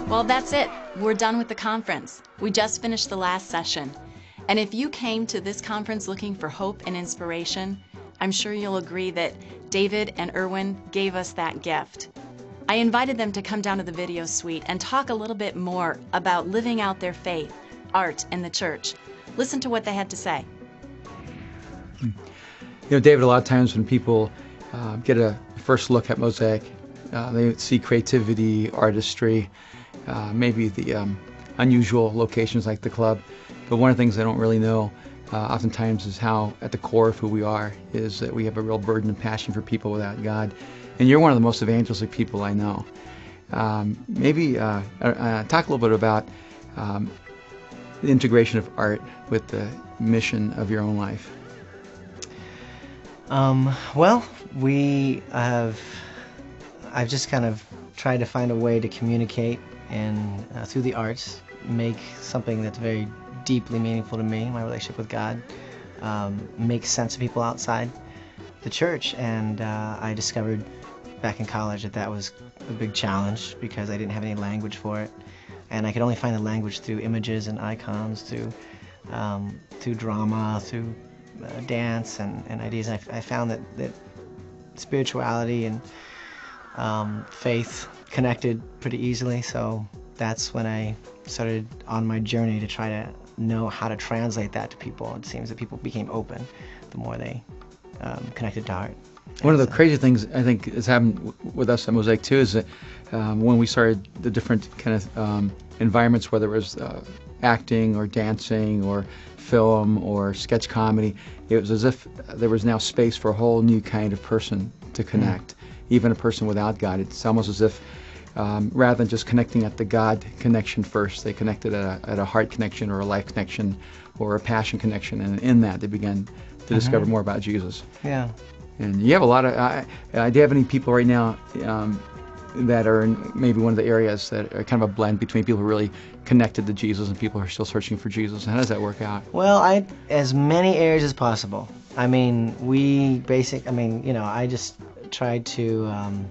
Well, that's it. We're done with the conference. We just finished the last session. And if you came to this conference looking for hope and inspiration, I'm sure you'll agree that David and Erwin gave us that gift. I invited them to come down to the video suite and talk a little bit more about living out their faith, art, and the church. Listen to what they had to say. You know, David, a lot of times when people get a first look at Mosaic, they see creativity, artistry, maybe the unusual locations like the club. But one of the things they don't really know oftentimes is how at the core of who we are is that we have a real burden and passion for people without God. And you're one of the most evangelistic people I know. Maybe talk a little bit about the integration of art with the mission of your own life. Well, I've just kind of tried to find a way to communicate and through the arts make something that's very deeply meaningful to me, my relationship with God, make sense to people outside the church. And I discovered back in college that was a big challenge because I didn't have any language for it, and I could only find the language through images and icons, through drama, through dance and ideas. I found that spirituality and faith connected pretty easily, so that's when I started on my journey to try to know how to translate that to people. It seems that people became open the more they connected to art. One of the crazy things I think has happened with us at Mosaic too is that when we started the different kind of environments, whether it was acting or dancing or film or sketch comedy, it was as if there was now space for a whole new kind of person to connect, even a person without God. It's almost as if rather than just connecting at the God connection first, they connected at a heart connection or a life connection or a passion connection, and in that they began to discover more about Jesus. Yeah. And you have a lot of, do you have any people right now that are in maybe one of the areas that are kind of a blend between people who are really connected to Jesus and people who are still searching for Jesus? And how does that work out? Well, as many areas as possible. I mean, I just tried to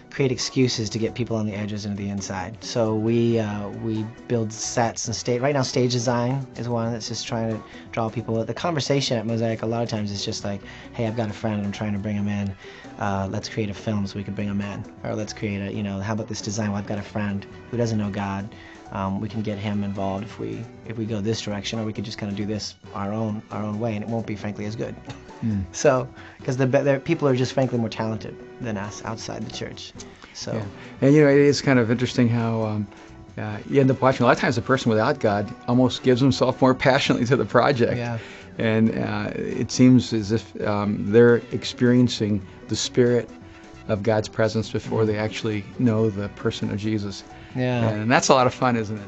create excuses to get people on the edges and the inside. So we build sets and right now stage design is one that's just trying to draw people. The conversation at Mosaic a lot of times is just like, hey, I've got a friend, I'm trying to bring him in. Let's create a film so we can bring him in. Or let's create how about this design? Well, I've got a friend who doesn't know God. We can get him involved if we go this direction, or we could just kind of do this our own way, and it won't be frankly as good. So, because the people are just frankly more talented than us outside the church. So, yeah. And it is kind of interesting how you end up watching. A lot of times, a person without God almost gives himself more passionately to the project. Yeah. And it seems as if they're experiencing the spirit of God's presence before they actually know the person of Jesus. Yeah. And that's a lot of fun, isn't it?